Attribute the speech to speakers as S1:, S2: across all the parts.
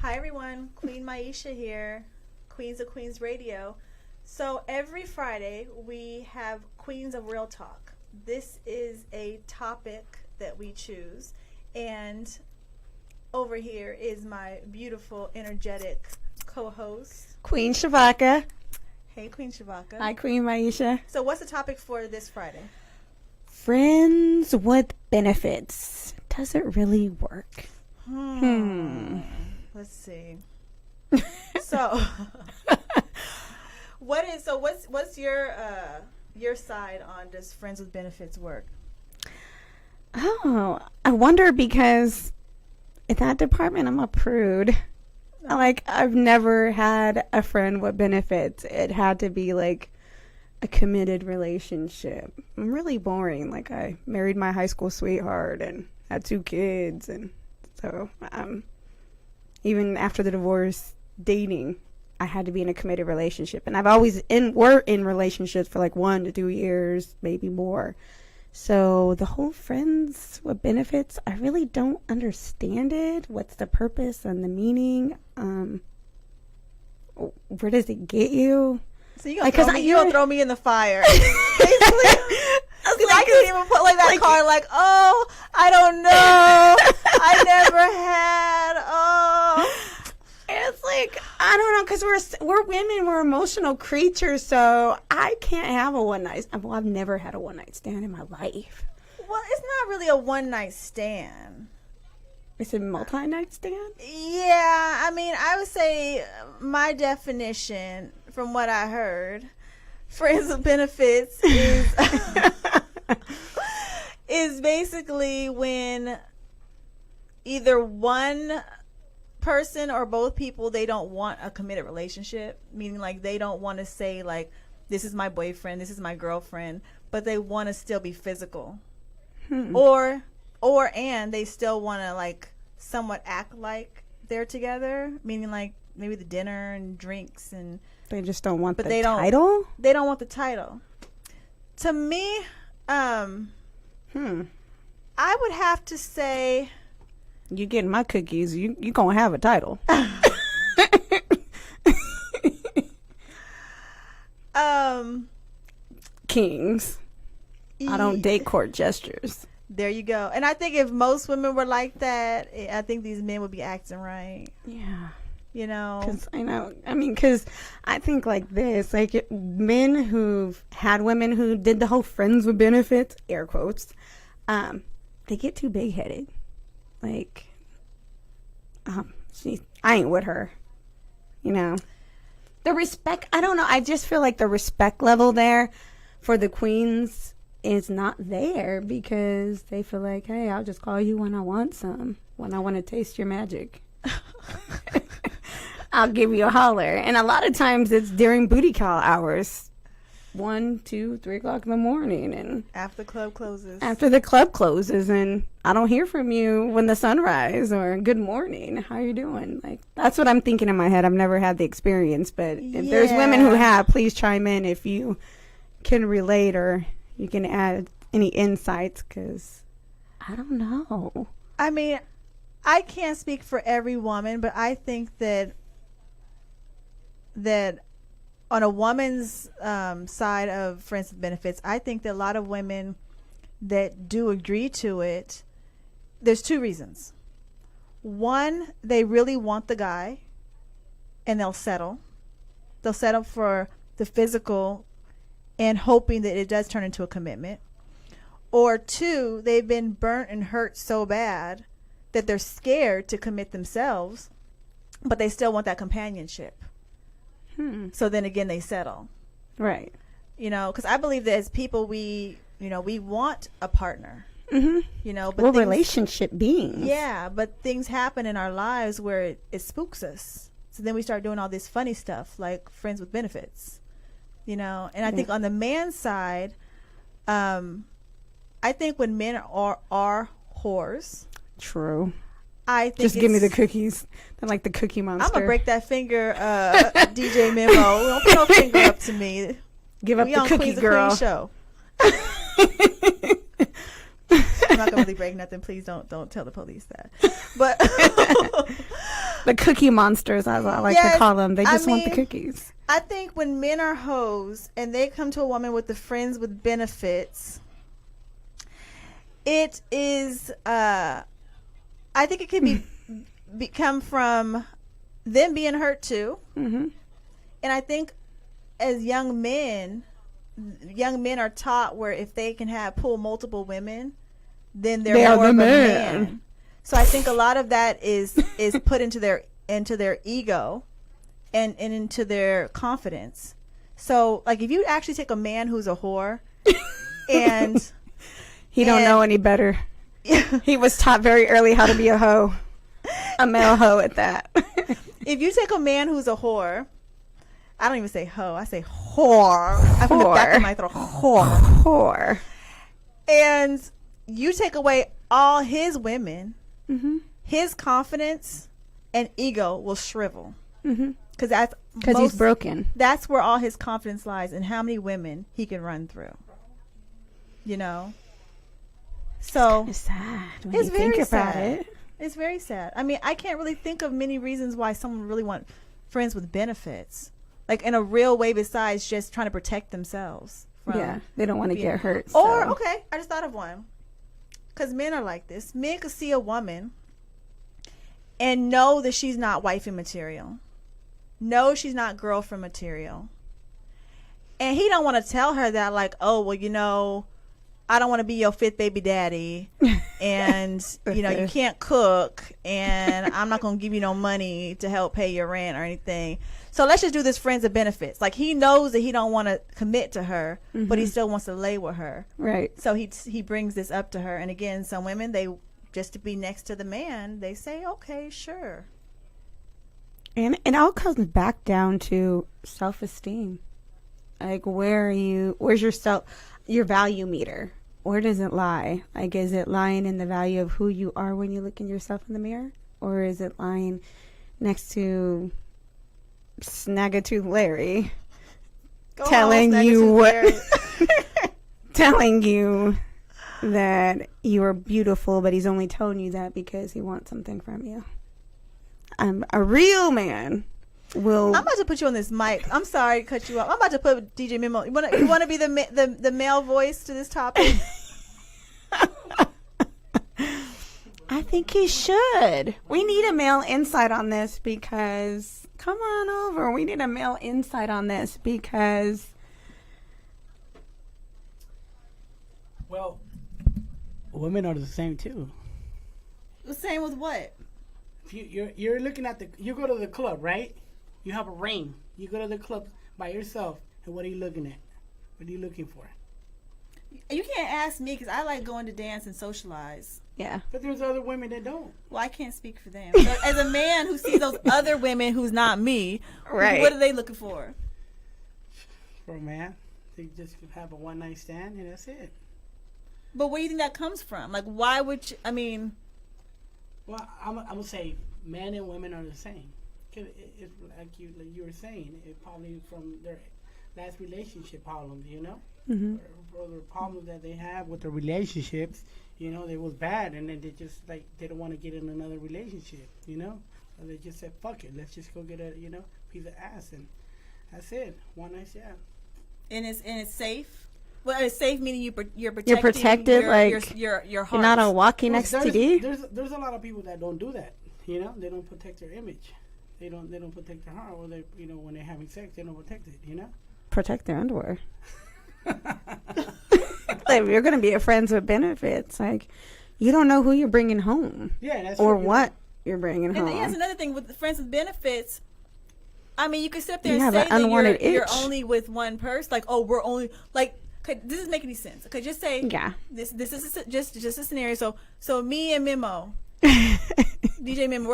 S1: Hi everyone, Queen Myesha here, Queenz of Queenz Radio. So every Friday we have Queenz of Real Talk. This is a topic that we choose, and over here is my beautiful, energetic co-host,
S2: Queen Shavaka.
S1: Hey Queen Shavaka.
S2: Hi Queen Myesha.
S1: So what's the topic for this Friday?
S2: Friends with benefits. Does it really work?
S1: Let's see. So, what's your side on does friends with benefits work?
S2: Oh, I wonder, because in that department I'm a prude. Like, I've never had a friend with benefits. It had to be like a committed relationship. I'm really boring. Like, I married my high school sweetheart and had 2 kids, and so even after the divorce, dating, I had to be in a committed relationship. And I've always were in relationships for like 1 to 2 years, maybe more. So the whole friends with benefits, I really don't understand it. What's the purpose and the meaning? Where does it get you?
S1: So you gonna throw me in the fire, basically. I couldn't even put like that card, like, oh, I don't know, I never had,
S2: It's like, I don't know, because we're women, we're emotional creatures, so I can't have a one night. Well, I've never had a one night stand in my life.
S1: Well, it's not really a one night stand.
S2: It's a multi night stand.
S1: Yeah, I mean, I would say my definition, from what I heard, friends with benefits is basically when either one person or both people, they don't want a committed relationship, meaning like they don't want to say like, this is my boyfriend, this is my girlfriend, but they want to still be physical. And they still want to like somewhat act like they're together, meaning like maybe the dinner and drinks, and
S2: they just don't want the
S1: title. They don't want the title. To me, I would have to say,
S2: you getting my cookies, you gonna have a title. Kings. I don't date court gestures.
S1: There you go. And I think if most women were like that, I think these men would be acting right.
S2: Yeah.
S1: You know?
S2: Because I think like this, like men who've had women who did the whole friends with benefits, air quotes, they get too big headed. Like, I ain't with her. You know? The respect, I don't know. I just feel like the respect level there for the queens is not there, because they feel like, hey, I'll just call you when I want some, when I want to taste your magic. I'll give you a holler. And a lot of times it's during booty call hours, 1, 2, 3 o'clock in the morning, and
S1: after the club closes,
S2: and I don't hear from you when the sunrise or good morning, how you doing? Like, that's what I'm thinking in my head. I've never had the experience, but if there's women who have, please chime in if you can relate or you can add any insights, because I don't know.
S1: I mean, I can't speak for every woman, but I think that on a woman's side of friends with benefits, I think that a lot of women that do agree to it, there's 2 reasons. One, they really want the guy and they'll settle. They'll settle for the physical and hoping that it does turn into a commitment. Or 2, they've been burnt and hurt so bad that they're scared to commit themselves, but they still want that companionship. So then again, they settle.
S2: Right.
S1: You know, because I believe that as people, we want a partner. You know, but
S2: we're relationship beings.
S1: Yeah, but things happen in our lives where it spooks us. So then we start doing all this funny stuff like friends with benefits. You know, and I think on the man's side, I think when men are whores.
S2: True.
S1: I think
S2: just give me the cookies. They're like the Cookie Monster.
S1: I'm gonna break that finger, DJ Memo. Don't put no finger up to me.
S2: Give up
S1: we
S2: the
S1: on
S2: cookie
S1: Queenz
S2: girl.
S1: Queen show. not gonna really break nothing. Please don't tell the police that. But
S2: the cookie monsters, as I like to call them, they just want the cookies.
S1: I think when men are hoes and they come to a woman with the friends with benefits, it is. I think it can become from them being hurt too, and I think as young men are taught where if they can pull multiple women, then they're more of a man. So I think a lot of that is put into their ego and into their confidence. So like if you actually take a man who's a whore and
S2: he don't know any better. He was taught very early how to be a hoe. A male hoe at that.
S1: If you take a man who's a whore, I don't even say hoe. I say whore. I put it back in my throat.
S2: Whore.
S1: And you take away all his women, his confidence and ego will shrivel. Because
S2: he's broken.
S1: That's where all his confidence lies in how many women he can run through. You know? So
S2: it's sad when
S1: it's
S2: you
S1: very
S2: think about
S1: sad.
S2: it.
S1: It's very sad. I mean, I can't really think of many reasons why someone would really want friends with benefits. Like in a real way besides just trying to protect themselves.
S2: They don't want to get hurt.
S1: Or, okay, I just thought of one. Because men are like this. Men could see a woman and know that she's not wifey material. Know she's not girlfriend material. And he don't want to tell her that like, oh, well, you know, I don't want to be your fifth baby daddy. And, you know, you can't cook. And I'm not going to give you no money to help pay your rent or anything. So let's just do this friends of benefits. Like he knows that he don't want to commit to her, but he still wants to lay with her.
S2: Right.
S1: So he brings this up to her. And again, some women, they just to be next to the man, they say, okay, sure.
S2: And it all comes back down to self-esteem. Like where's your value meter? Where does it lie? Like, is it lying in the value of who you are when you look in yourself in the mirror? Or is it lying next to Snaggletooth Larry telling you that you are beautiful, but he's only telling you that because he wants something from you? A real man will.
S1: I'm about to put you on this mic. I'm sorry to cut you off. I'm about to put DJ Memo. You want to be the male voice to this topic?
S2: I think he should. We need a male insight on this because come on over. We need a male insight on this because.
S3: Well, women are the same too.
S1: The same with what?
S3: If you're looking at you go to the club, right? You have a ring. You go to the club by yourself, and what are you looking at? What are you looking for?
S1: You can't ask me because I like going to dance and socialize.
S2: Yeah.
S3: But there's other women that don't.
S1: Well, I can't speak for them. So as a man who sees those other women who's not me,
S2: right?
S1: What are they looking for?
S3: For a man, they just have a one night stand and that's it.
S2: But where do you think that comes from? Like, why would you, I mean...
S3: Well, I'm gonna say men and women are the same. It's like you were saying, it probably from their last relationship problems, you know?
S2: Mm-hmm.
S3: Or the problems that they have with their relationships, you know, it was bad, and then they just, like, they don't want to get in another relationship, you know? So they just said, fuck it, let's just go get a, you know, piece of ass, and that's it. One night stand.
S2: And it's safe? Well, it's safe meaning you're protecting.
S4: You're protected,
S2: your heart.
S4: You're not a walking STD.
S3: There's a lot of people that don't do that. You know, they don't protect their image. They don't protect their heart. Or they, you know, when they're having sex, they don't protect it. You know.
S4: Protect their underwear. Like, you're gonna be a friends with benefits. Like, you don't know who you're bringing home.
S3: Yeah, that's
S4: or what you're bringing home.
S2: And that's another thing with the friends with benefits. I mean, you can sit up there
S4: You
S2: and
S4: have
S2: say
S4: an
S2: that
S4: unwanted
S2: you're
S4: itch.
S2: only with one person. Like, oh, we're only like. Okay, this doesn't make any sense. Okay, just say
S4: Yeah.
S2: This is just a scenario. So me and Memo, DJ Memo,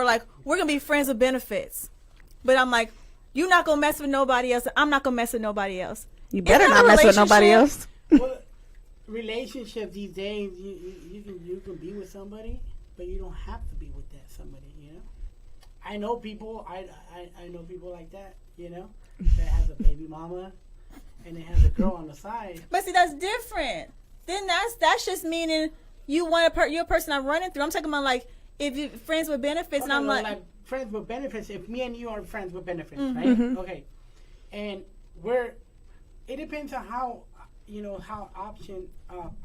S2: we're gonna be friends with benefits. But I'm like, you're not gonna mess with nobody else. I'm not gonna mess with nobody else.
S4: You better not mess with nobody else.
S3: Well, relationship these days, you can be with somebody, but you don't have to be with that somebody. You know, I know people. I know people like that. You know, that has a baby mama, and it has a girl on the side.
S2: But see, that's different. Then that's just meaning
S1: you're a person I'm running through. I'm talking about like if you're friends with benefits, and I'm like
S3: friends with benefits. If me and you are friends with benefits,
S1: Mm-hmm.
S3: right?
S2: Mm-hmm.
S3: Okay, and it depends on how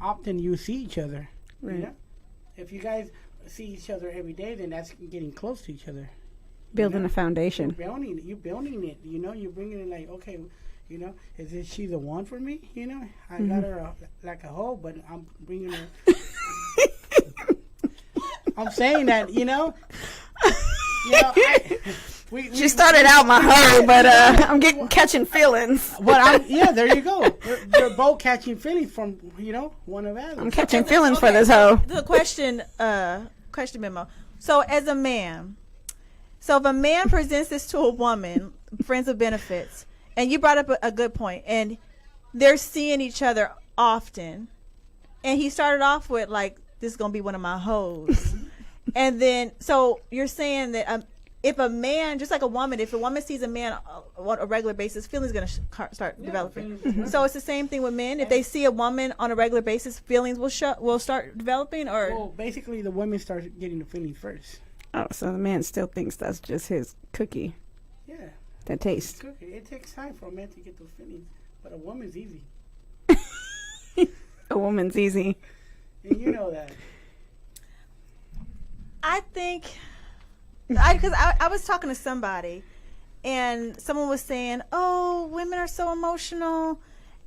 S3: often you see each other.
S2: Right.
S3: You know, if you guys see each other every day, then that's getting close to each other.
S2: Building a foundation.
S3: You're building it. You know, you're bringing it like, okay, you know, she the one for me? You know, I got her like a hoe, but I'm bringing her. I'm saying that, you know.
S2: She started out my hoe, but I'm catching feelings.
S3: But there you go. They're both catching feelings from, you know, one of us.
S2: I'm catching feelings for this hoe.
S1: The question memo. So as a man, so if a man presents this to a woman, friends with benefits, and you brought up a good point, and they're seeing each other often, and he started off with like, this is gonna be one of my hoes, and then so you're saying that if a man, just like a woman, if a woman sees a man on a regular basis, feelings going to start developing. So it's the same thing with men. If they see a woman on a regular basis, feelings will start developing, or
S3: well, basically the women start getting the feelings first.
S2: Oh, so the man still thinks that's just his cookie.
S3: Yeah.
S2: That taste.
S3: It takes time for a man to get those feelings, but a woman's easy.
S2: A woman's easy.
S3: And you know that.
S1: I think, because I was talking to somebody, and someone was saying, "Oh, women are so emotional,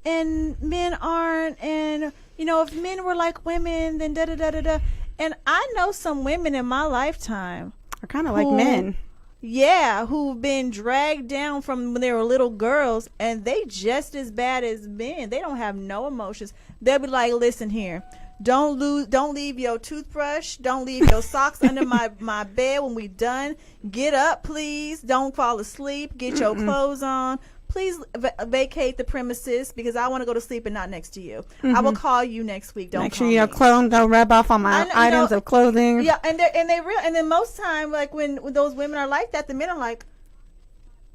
S1: and men aren't, and you know, if men were like women, then da da da da da." And I know some women in my lifetime
S2: Are kind of like men.
S1: Yeah, who've been dragged down from when they were little girls, and they just as bad as men. They don't have no emotions. They'll be like, "Listen here, don't leave your toothbrush, don't leave your socks under my bed when we done. Get up, please. Don't fall asleep. Get your clothes on. Please vacate the premises because I want to go to sleep and not next to you. I will call you next week. Don't
S2: Make
S1: call
S2: sure your
S1: me."
S2: clothes don't rub off on my items of clothing.
S1: Yeah, and then most time, like when those women are like that, the men are like,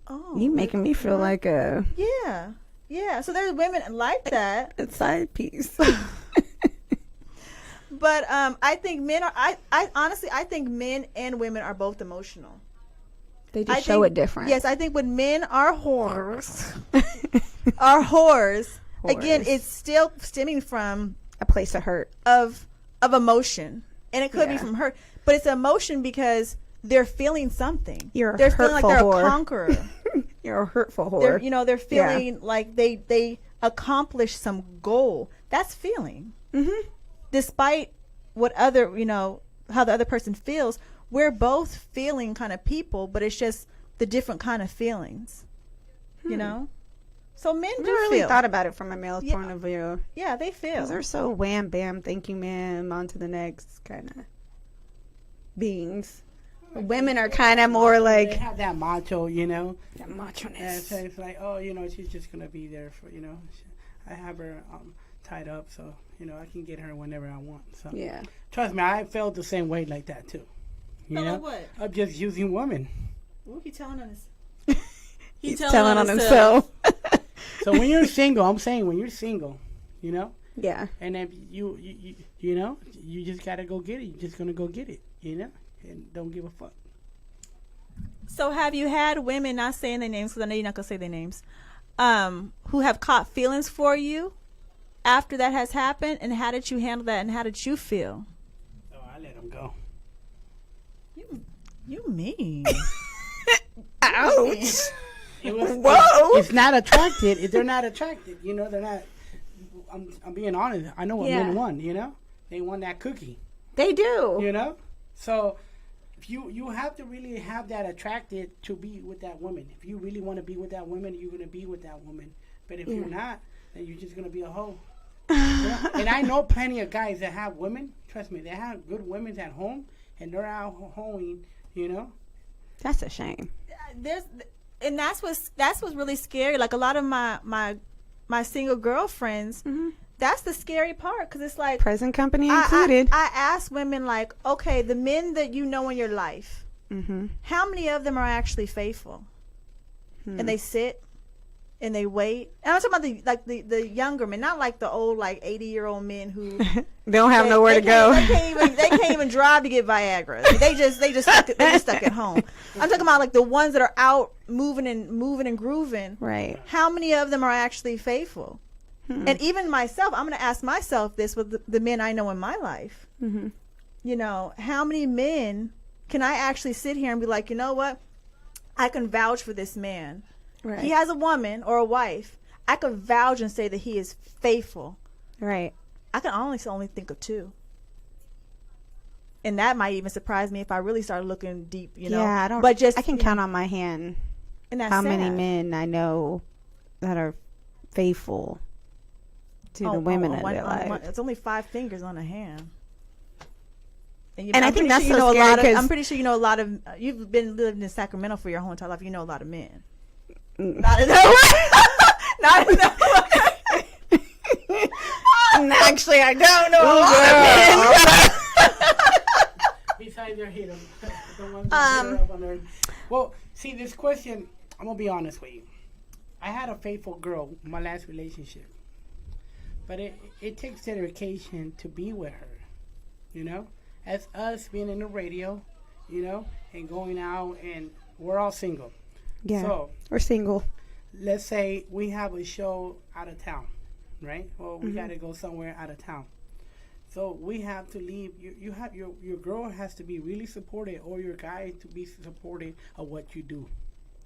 S1: "Oh,
S2: You making me feel like a
S1: yeah." So there's women like that.
S2: side piece.
S1: But I think men are. I honestly, I think men and women are both emotional.
S2: They just show it different.
S1: Yes, I think when men are whores, again, it's still stemming from
S2: a place of hurt.
S1: of emotion, and it could be from hurt, but it's emotion because they're feeling something.
S2: You're a
S1: they're feeling like
S2: hurtful
S1: they're
S2: whore.
S1: a conqueror.
S2: You're a hurtful whore.
S1: They're feeling like they accomplished some goal. That's feeling.
S2: Mm-hmm.
S1: Despite what other, how the other person feels, we're both feeling kind of people, but it's just the different kind of feelings, So men
S2: I
S1: do
S2: really
S1: feel.
S2: thought about it from a male's point of view.
S1: Yeah, they feel.
S2: They're so wham, bam, thank you, ma'am, on to the next kind of beings. Women are kind of more like...
S3: They have that macho,
S2: That macho-ness.
S3: And so it's like, she's just going to be there for, I have her tied up, so, I can get her whenever I want. So
S2: Yeah.
S3: Trust me, I felt the same way like that, too. You know?
S1: Like what?
S3: I'm just using women.
S1: Ooh, he telling on us.
S2: He's telling on himself.
S3: So when you're single, I'm saying when you're single,
S2: Yeah.
S3: and then you just got to go get it. You're just going to go get it, and don't give a fuck.
S1: So have you had women, not saying their names because I know you're not going to say their names, who have caught feelings for you after that has happened, and how did you handle that, and how did you feel?
S3: So I let them go.
S1: You mean?
S2: Ouch.
S3: Whoa! It's not attracted. They're not attracted. They're not. I'm being honest. I know what men want. They want that cookie.
S2: They do.
S3: So if you have to really have that attracted to be with that woman. If you really want to be with that woman, you're gonna be with that woman. But if you're not, then you're just gonna be a hoe. And I know plenty of guys that have women. Trust me, they have good women at home, and they're out hoeing.
S2: That's a shame.
S1: And that's what's really scary. Like a lot of my single girlfriends, that's the scary part, because it's like
S2: Present company included.
S1: I ask women, like, okay, the men that you know in your life, how many of them are actually faithful? And they sit and they wait. And I'm talking about the younger men, not like the old 80-year-old men who
S2: they don't have nowhere to go.
S1: They can't even drive to get Viagra. They just stuck at home. I'm talking about the ones that are out moving and grooving.
S2: Right.
S1: How many of them are actually faithful? And even myself, I'm going to ask myself this with the men I know in my life.
S2: Mm-hmm.
S1: You know, how many men can I actually sit here and be like, you know what? I can vouch for this man.
S2: Right.
S1: He has a woman or a wife. I could vouch and say that he is faithful.
S2: Right.
S1: I can only think of 2. And that might even surprise me if I really start looking deep, you know.
S2: Yeah, I don't.
S1: But
S2: I can count on my hand
S1: and that's
S2: how
S1: sad.
S2: many men I know that are faithful to the women in their life.
S1: It's only 5 fingers on a hand.
S2: And I think that's
S1: sure
S2: so scary.
S1: I'm pretty sure you know a lot of. You've been living in Sacramento for your whole entire life. You know a lot of men. Not in that way. Not in that way.
S2: Actually, I don't know a lot of men.
S3: Besides their hate the ones that on there. Well, see, this question, I'm going to be honest with you. I had a faithful girl in my last relationship. But it takes dedication to be with her, you know? As us being in the radio, you know, and going out, and we're all single.
S2: Yeah,
S3: so,
S2: we're single.
S3: Let's say we have a show out of town, right? Or we got to go somewhere out of town. So we have to leave. You have your girl has to be really supportive, or your guy to be supportive of what you do.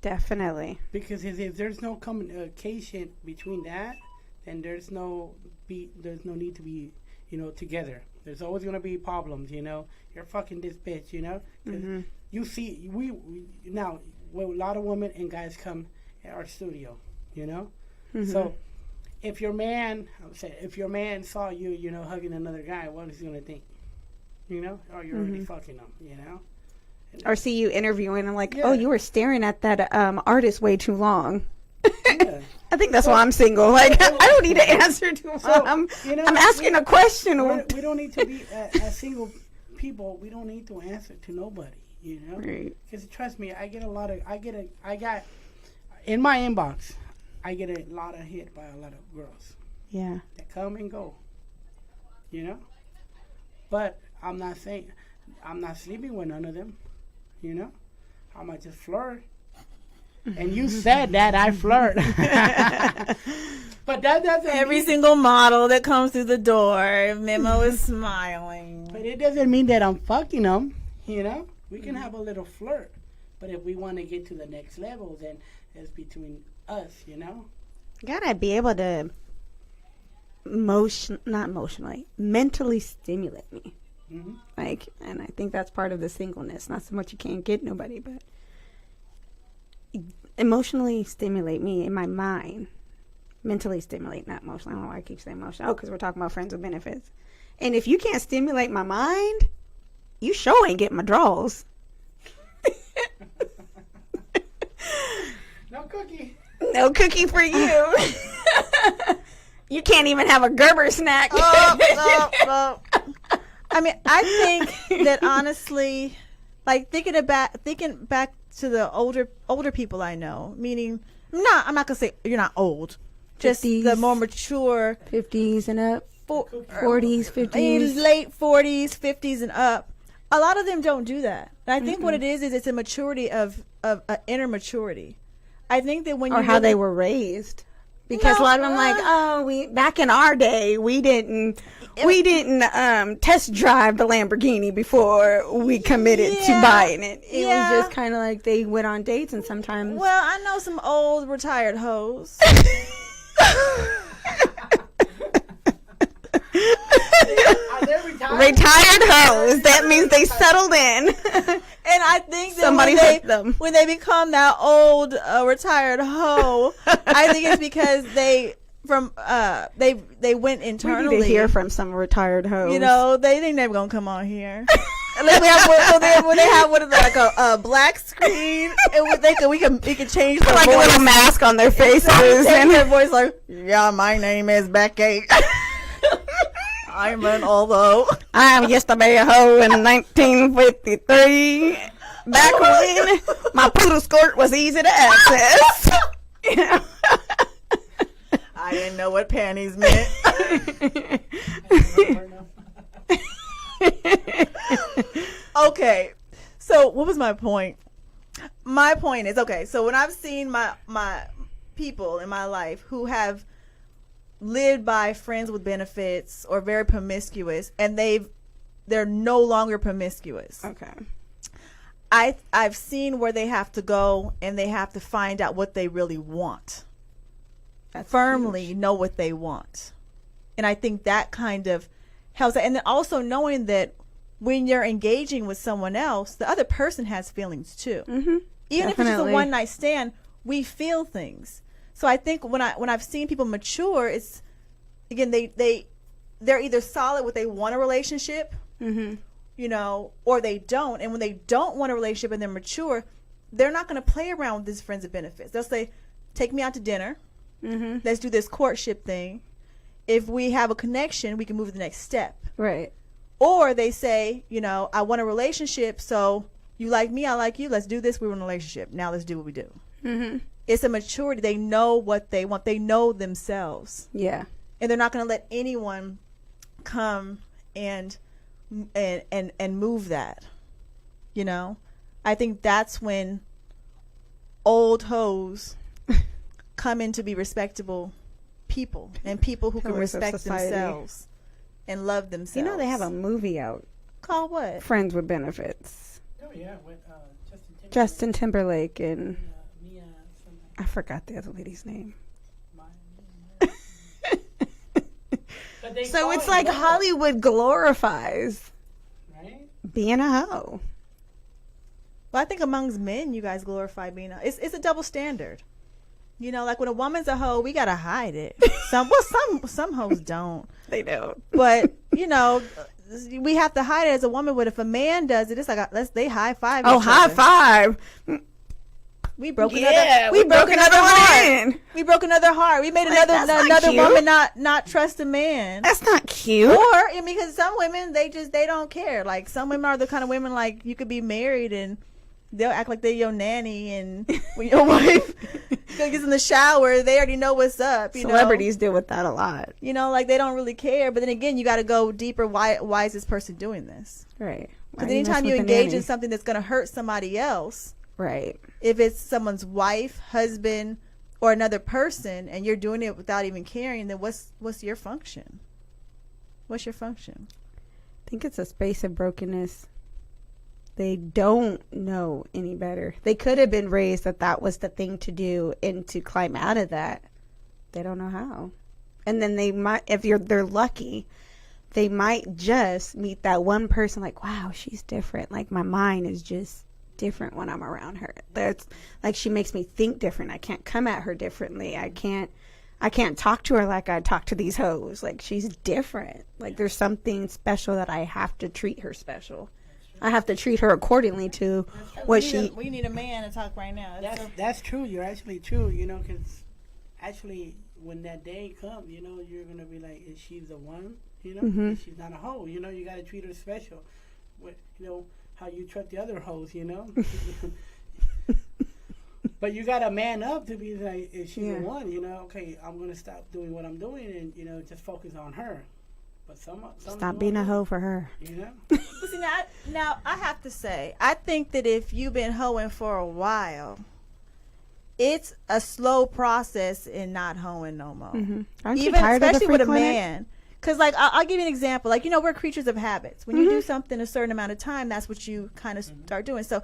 S2: Definitely.
S3: Because if there's no communication between that, then there's no need to be, you know, together. There's always going to be problems, you know. You're fucking this bitch, you know. You see, we now, well, a lot of women and guys come at our studio, you know. So if your man saw you, you know, hugging another guy, what is he going to think? You know? Or you're already fucking him, you know?
S2: Or see you interviewing and oh, you were staring at that artist way too long.
S3: Yeah.
S2: I think that's why I'm single. I don't need to answer to him.
S3: You know,
S2: I'm asking a question.
S3: We don't need to be as single people. We don't need to answer to nobody. You know, because trust me, I got in my inbox. I get a lot of hit by a lot of girls.
S2: Yeah,
S3: that come and go. You know, but I'm not sleeping with none of them. You know, I might just flirt. And you said that I flirt. But that doesn't
S1: Every single model that comes through the door, Memo is smiling.
S3: But it doesn't mean that I'm fucking them, you know? We can have a little flirt. But if we want to get to the next level, then it's between us, you know?
S2: Gotta be able to mentally stimulate me. And I think that's part of the singleness. Not so much you can't get nobody, but emotionally stimulate me in my mind. Mentally stimulate, not emotionally. I don't know why I keep saying emotional. Oh, because we're talking about friends with benefits. And if you can't stimulate my mind, you sure ain't getting my draws.
S3: No cookie.
S2: No cookie for you. You can't even have a Gerber snack.
S1: I mean, I think that honestly, thinking back to the older people I know, meaning, I'm not gonna say you're not old, just
S2: 50s,
S1: the more mature
S2: 50s and up, 40s, 50s,
S1: late 40s, 50s and up. A lot of them don't do that. And I think what it is it's a maturity of inner maturity. I think that when
S2: or how they were raised. Because a lot of them we back in our day we didn't test drive the Lamborghini before we committed to buying it. It was just kind of like they went on dates and sometimes.
S1: Well, I know some old retired hoes.
S2: Retired hoes. That means they settled in.
S1: And I think that
S2: somebody hurt them
S1: when they become that old retired hoe. I think it's because they went internally.
S2: We need to hear from some retired hoes.
S1: You know, they think they're gonna come on here. When they have a black screen, and we can change their
S2: like
S1: voice.
S2: A little mask on their faces,
S1: and their voice yeah, my name is Becky. I'm an although.
S2: I used to be a hoe in 1953. Back when my poodle skirt was easy to access. You know?
S1: didn't know what panties meant. Okay, so what was my point? My point is, okay, so when I've seen my people in my life who have lived by friends with benefits or very promiscuous, and they're no longer promiscuous.
S2: Okay.
S1: I've seen where they have to go and they have to find out what they really want.
S2: That's
S1: firmly
S2: huge.
S1: know what they want. And I think that kind of helps. And then also knowing that when you're engaging with someone else, the other person has feelings too.
S2: Mm-hmm.
S1: Even if it's just a
S2: Definitely.
S1: one night stand, we feel things. So I think when I've seen people mature, it's again they're either solid with they want a relationship,
S2: Mm-hmm.
S1: you know, or they don't. And when they don't want a relationship and they're mature, they're not going to play around with these friends of benefits. They'll say, "Take me out to dinner.
S2: Mm-hmm.
S1: Let's do this courtship thing. If we have a connection, we can move to the next step."
S2: Right.
S1: Or they say, you know, "I want a relationship, so you like me, I like you. Let's do this. We're in a relationship. Now let's do what we do."
S2: Mm-hmm.
S1: It's a maturity. They know what they want. They know themselves.
S2: Yeah.
S1: And they're not going to let anyone come and move that. You know? I think that's when old hoes come in to be respectable people and people who can
S2: Pillars of
S1: respect
S2: society.
S1: themselves and love themselves.
S2: You know they have a movie out,
S1: called what?
S2: Friends with Benefits.
S3: Oh yeah, with Justin Timberlake.
S2: Justin Timberlake and
S3: Mia something.
S2: I forgot the other lady's name.
S3: But they
S2: So
S3: call
S2: it's
S3: it
S2: like
S3: love,
S2: Hollywood glorifies
S3: right?
S2: being a hoe.
S1: Well, I think amongst men, you guys glorify being it's a double standard. You know, like when a woman's a hoe, we gotta hide it. Some hoes don't.
S2: They don't.
S1: But you know, we have to hide it as a woman. But if a man does it, it's like they high five.
S2: Oh,
S1: each
S2: high
S1: other.
S2: five.
S1: We broke
S2: Yeah,
S1: another. We broke another
S2: one
S1: heart.
S2: in.
S1: We broke another heart. We made
S2: Like,
S1: another
S2: that's not cute.
S1: woman not trust a man.
S2: That's not cute.
S1: Or I mean, because some women they don't care. Like some women are the kind of women like you could be married and they'll act like they're your nanny, and when your wife gets in the shower, they already know what's up. You
S2: Celebrities deal with that a lot.
S1: know? You know, like they don't really care. But then again, you got to go deeper. Why is this person doing this?
S2: Right.
S1: Because anytime you engage in something that's going to hurt somebody else,
S2: Right.
S1: if it's someone's wife, husband, or another person, and you're doing it without even caring, then what's your function? What's your function?
S2: I think it's a space of brokenness. They don't know any better. They could have been raised that was the thing to do, and to climb out of that, they don't know how. And then they might, if they're lucky, they might just meet that one person like, wow, she's different. Like my mind is just different when I'm around her. That's like she makes me think different. I can't come at her differently. I can't talk to her like I talk to these hoes. Like she's different. Like there's something special that I have to treat her special. I have to treat her accordingly to what
S1: We need a man to talk right now.
S3: That's true. You're actually true. You know, because actually when that day comes, you know, you're gonna be like, is she the one? You know,
S2: Mhm.
S3: she's not a hoe. You know, you gotta treat her special. What, you know how you treat the other hoes. You know. But you gotta man up to be like, if she's the one, you know, okay, I'm gonna stop doing what I'm doing and, you know, just focus on her. But some
S2: stop being a hoe for her.
S3: You know?
S1: But see, now I have to say, I think that if you've been hoeing for a while, it's a slow process in not hoeing no more.
S2: Mm-hmm. Aren't you
S1: Even
S2: tired of the
S1: especially
S2: free
S1: with a
S2: clinic?
S1: man. Because, like, I'll give you an example. Like, you know, we're creatures of habits. When you do something a certain amount of time, that's what you kind of start doing. So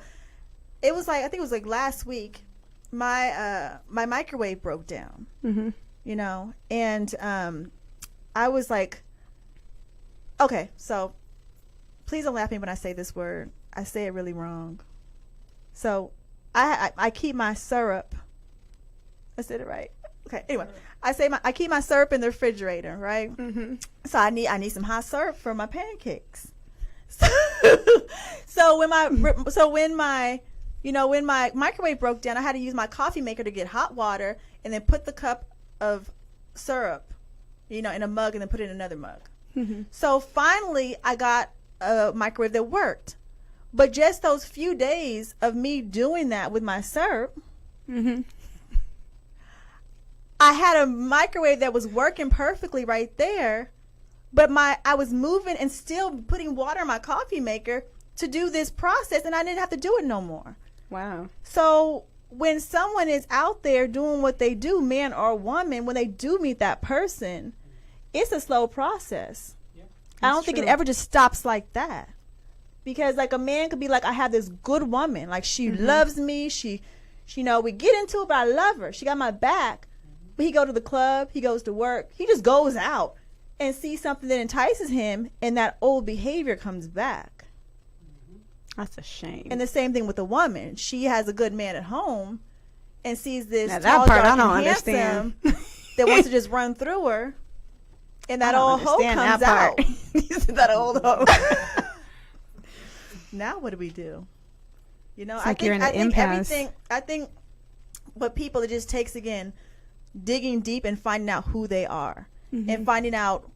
S1: it was like, I think it was like last week, my microwave broke down,
S2: Mm-hmm.
S1: you know, and I was like, okay, so please don't laugh at me when I say this word. I say it really wrong. So I keep my syrup. I said it right. Okay. Anyway, I keep my syrup in the refrigerator, right?
S2: Mm-hmm.
S1: So I need some hot syrup for my pancakes. So when my microwave broke down, I had to use my coffee maker to get hot water and then put the cup of syrup, you know, in a mug and then put it in another mug.
S2: Mm-hmm.
S1: So finally I got a microwave that worked. But just those few days of me doing that with my syrup,
S2: Mm-hmm.
S1: I had a microwave that was working perfectly right there, but I was moving and still putting water in my coffee maker to do this process, and I didn't have to do it no more.
S2: Wow.
S1: So when someone is out there doing what they do, man or woman, when they do meet that person, it's a slow process. Yeah, I don't think it ever just stops like that. Because like a man could be like, I have this good woman, like she loves me, she we get into it, but I love her, she got my back. But he go to the club, he goes to work, he just goes out and sees something that entices him, and that old behavior comes back.
S2: That's a shame.
S1: And the same thing with a woman. She has a good man at home and sees this
S2: now,
S1: tall,
S2: that part
S1: dark,
S2: I don't
S1: and handsome
S2: understand.
S1: that wants to just run through her, and that old hoe comes out.
S2: You said that old hoe.
S1: Now what do we do? You know,
S2: It's like you're in an impasse.
S1: I think what people, it just takes, again, digging deep and finding out who they are, and finding out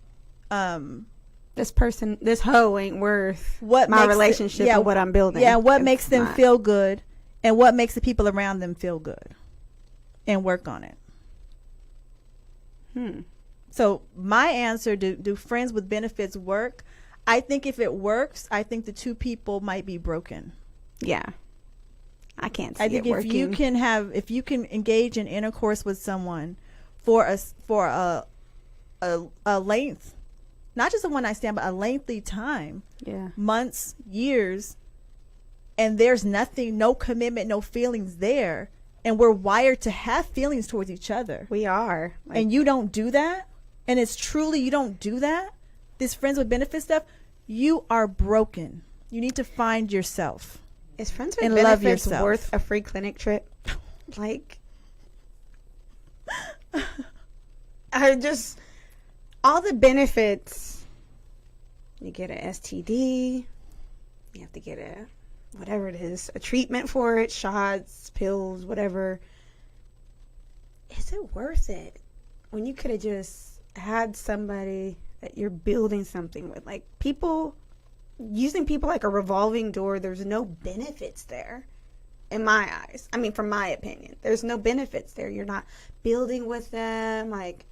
S2: this hoe ain't worth
S1: what
S2: my relationship and what I'm building.
S1: Yeah, what makes them feel good, and what makes the people around them feel good, and work on it. So my answer, do friends with benefits work? I think if it works, I think the two people might be broken.
S2: Yeah. I can't see
S1: I think
S2: it working.
S1: if you can engage in intercourse with someone for a length, not just a one night stand, but a lengthy time, months, years, and there's nothing, no commitment, no feelings there, and we're wired to have feelings towards each other.
S2: We are.
S1: And you don't do that, and it's truly, you don't do that, this friends with benefit stuff, you are broken. You need to find yourself.
S2: Is friends with
S1: and
S2: benefits worth a free clinic trip? Like, I just, all the benefits, you get an STD, you have to get whatever it is, a treatment for it, shots, pills, whatever. Is it worth it when you could have just had somebody that you're building something with? Like, using people like a revolving door, there's no benefits there in my eyes. I mean, from my opinion, there's no benefits there. You're not building with them. Like,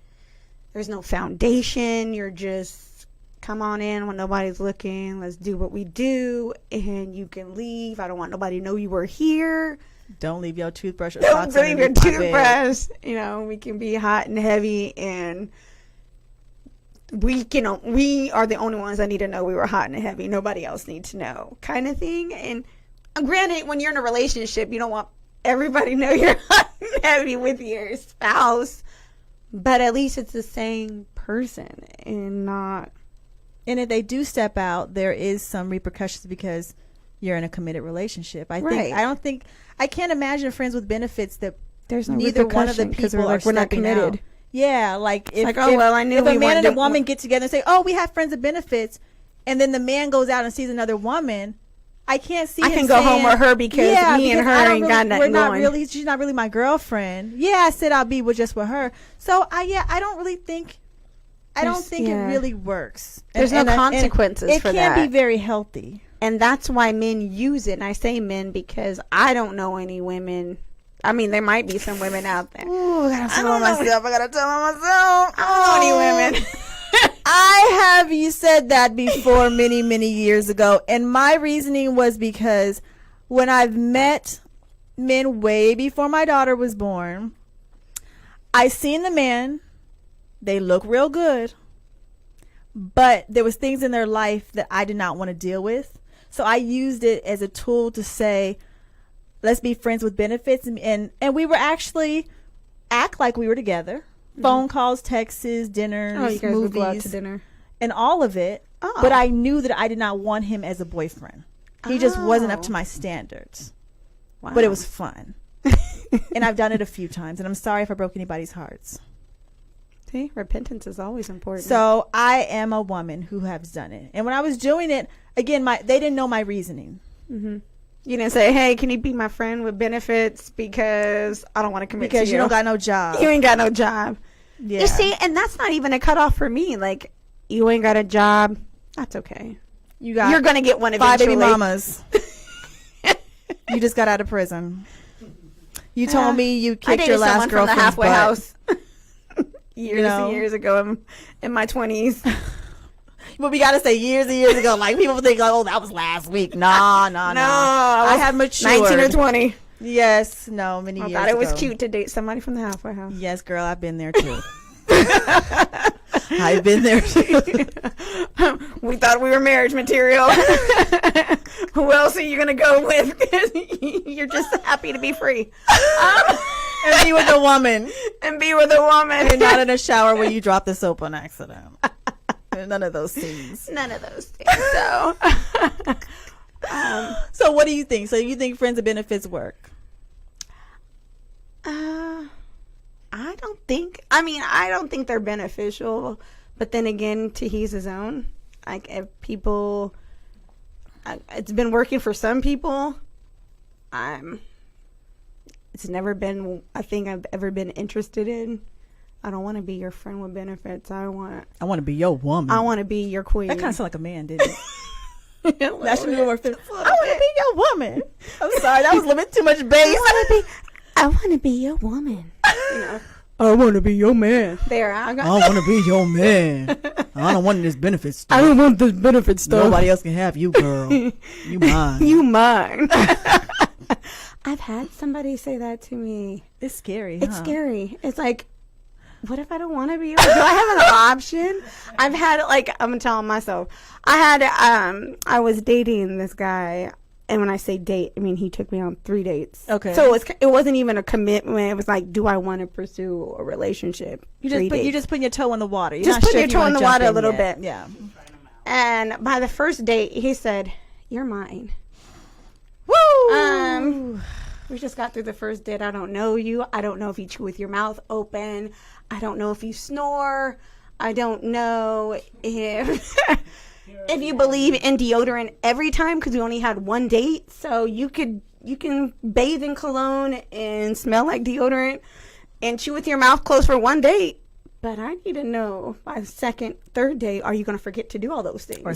S2: there's no foundation. You're just, come on in when nobody's looking. Let's do what we do, and you can leave. I don't want nobody to know you were here.
S1: Don't leave your toothbrush. Or
S2: don't leave your toothbrush. You know, we can be hot and heavy, and we are the only ones that need to know we were hot and heavy. Nobody else needs to know, kind of thing. And granted, when you're in a relationship, you don't want everybody to know you're hot and heavy with your spouse, but at least it's the same person and not.
S1: And if they do step out, there is some repercussions because you're in a committed relationship. I can't imagine friends with benefits that
S2: there's no
S1: neither one of the people
S2: we're not committed.
S1: Out. Yeah, like if
S2: I knew
S1: if
S2: we
S1: a man and a
S2: weren't
S1: woman get together and say, "Oh, we have friends with benefits," and then the man goes out and sees another woman, I can't see.
S2: I can go home with her because me and her ain't got nothing going.
S1: She's not really my girlfriend. Yeah, I said I'll be just with her. So I don't really think. I don't think it really works.
S2: There's no consequences for that.
S1: It can't be very healthy.
S2: And that's why men use it. And I say men because I don't know any women. I mean, there might be some women out there.
S1: Ooh, I gotta tell on myself.
S2: I don't know any women.
S1: I have said that before many, many years ago. And my reasoning was because when I've met men way before my daughter was born, I seen the man. They look real good. But there was things in their life that I did not want to deal with. So I used it as a tool to say, let's be friends with benefits. And we were actually act like we were together. Phone calls, texts, dinners,
S2: you guys
S1: movies,
S2: would go out to dinner.
S1: And all of it. Oh. But I knew that I did not want him as a boyfriend. He just wasn't up to my standards. Wow. But it was fun. And I've done it a few times. And I'm sorry if I broke anybody's hearts.
S2: See, repentance is always important.
S1: So I am a woman who has done it. And when I was doing it, again, they didn't know my reasoning.
S2: Mm-hmm. You didn't say, hey, can you be my friend with benefits because I don't want to commit to you.
S1: Because you don't got no job.
S2: You ain't got no job.
S1: Yeah.
S2: You see, and that's not even a cutoff for me. Like, you ain't got a job. That's okay. You're going to get one eventually.
S1: 5 baby mamas. You just got out of prison. You told me you kicked your last girlfriend's butt.
S2: House. years and years ago in my 20s.
S1: But we gotta say years and years ago. Like people think, like, oh, that was last week. No. I had matured.
S2: 19 or 20.
S1: Yes, no, many years ago.
S2: I thought it was cute to date somebody from the halfway house.
S1: Yes, girl, I've been there too. I've been there too.
S2: We thought we were marriage material. Who else are you gonna go with? You're just happy to be free.
S1: And be with a woman.
S2: And be with a woman.
S1: And not in a shower where you drop the soap on accident. None of those things. So what do you think? So you think friends of benefits work?
S2: I don't think they're beneficial, but then again, to each his own. Like, if people, it's been working for some people. It's never been a thing I've ever been interested in. I don't want to be your friend with benefits. I want
S1: to be your woman.
S2: I want to be your queen.
S1: That kind of sounded like a man, didn't it? That should be more. I want to be your woman. I'm sorry, that was a little bit too much bass.
S2: I want to be your woman. You know.
S1: I want to be your man.
S2: There,
S1: I want to be your man. I don't want this benefit stuff.
S2: I don't want this benefit stuff.
S1: Nobody else can have you, girl. You mine.
S2: You mine. I've had somebody say that to me.
S1: It's scary.
S2: It's scary. It's like, what if I don't want to be? Do I have an option? I've had, like, I'm telling myself, I was dating this guy. And when I say date, I mean, he took me on 3 dates.
S1: Okay.
S2: So it wasn't even a commitment. It was like, do I want to pursue a relationship?
S1: You're just putting your toe in the water. You're
S2: just putting your toe in the water a little bit.
S1: Yeah.
S2: And by the first date, he said, "You're mine."
S1: Woo!
S2: We just got through the first date. I don't know you. I don't know if you chew with your mouth open. I don't know if you snore. I don't know if if you believe in deodorant every time, because we only had 1 date. So you can bathe in cologne and smell like deodorant and chew with your mouth closed for 1 date. But I need to know by the second, third date, are you going to forget to do all those things?
S1: Or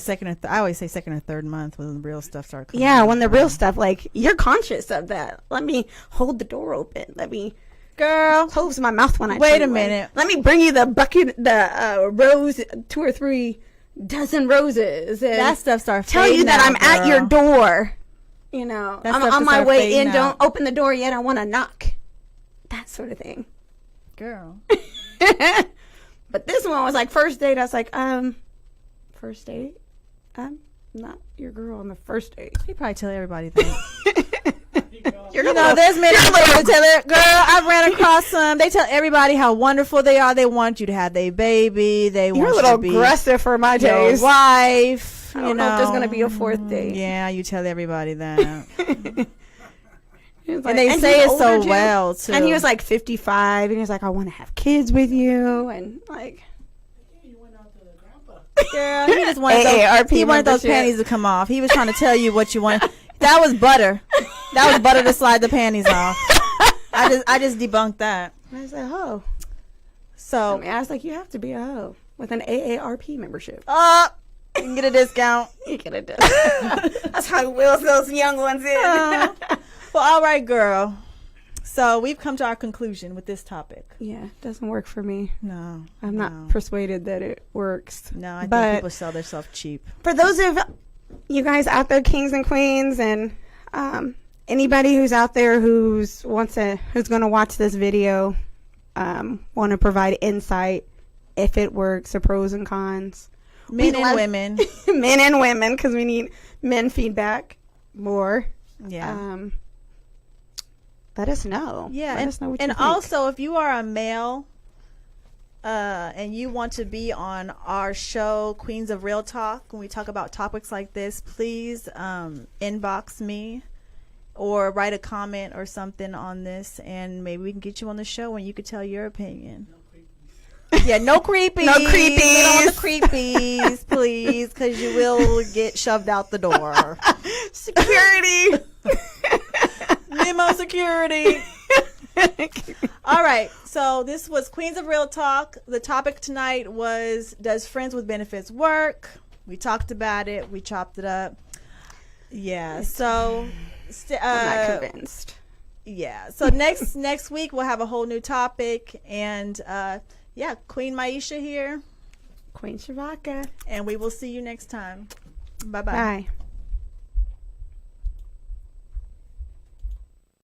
S1: I always say second or third month when the real stuff starts coming.
S2: Yeah, when the real stuff, like, you're conscious of that. Let me hold the door open. Let me,
S1: girl,
S2: close my mouth when I
S1: wait a minute.
S2: Let me bring you the bucket, the rose, 2 or 3 dozen roses. And
S1: that stuff starts
S2: tell you that I'm at your door. You know, I'm on my way in. Don't open the door yet. I want to knock. That sort of thing.
S1: Girl.
S2: But this one was like first date. I was like, first date? I'm not your girl on the first date.
S1: You probably tell everybody that.
S2: There's men
S1: that tell it. Girl, I ran across some. They tell everybody how wonderful they are. They want you to have their baby. You're
S2: a little aggressive for my taste.
S1: Your wife.
S2: I don't know if there's gonna be a 4th date.
S1: Yeah, you tell everybody that.
S2: Like,
S1: and they say it so well too.
S2: And he was like 55, and he was like, "I want to have kids with you," and like,
S3: you went out to the grandpa.
S1: Girl, he just wanted those panties to come off. He was trying to tell you what you want. That was butter. That was butter to slide the panties off. I just debunked that.
S2: I was like, "Oh."
S1: So
S2: I was like, "You have to be a hoe with an AARP membership."
S1: You can get a discount.
S2: You get a discount. That's how he wheels those young ones in.
S1: Well, all right, girl. So we've come to our conclusion with this topic.
S2: Yeah, it doesn't work for me.
S1: No.
S2: I'm not persuaded that it works.
S1: No, I think people sell themselves cheap.
S2: For those of you guys out there, kings and queens, and anybody who's out there who's going to watch this video, want to provide insight, if it works, the pros and cons.
S1: Men and women.
S2: Men and women, because we need men feedback more.
S1: Yeah.
S2: Let us know.
S1: Yeah.
S2: Let us know what you think.
S1: Also, if you are a male and you want to be on our show, Queenz of Real Talk, when we talk about topics like this, please inbox me or write a comment or something on this, and maybe we can get you on the show and you could tell your opinion. Yeah, no creepies.
S2: No creepies.
S1: We don't want the creepies, please, because you will get shoved out the door.
S2: Security.
S1: Limo security. All right, so this was Queenz of Real Talk. The topic tonight was, does friends with benefits work? We talked about it. We chopped it up. Yeah, so
S2: I'm not convinced.
S1: Yeah, so next week we'll have a whole new topic, and yeah, Queen Myesha here.
S2: Queen Shavaka.
S1: And we will see you next time. Bye-bye.
S2: Bye.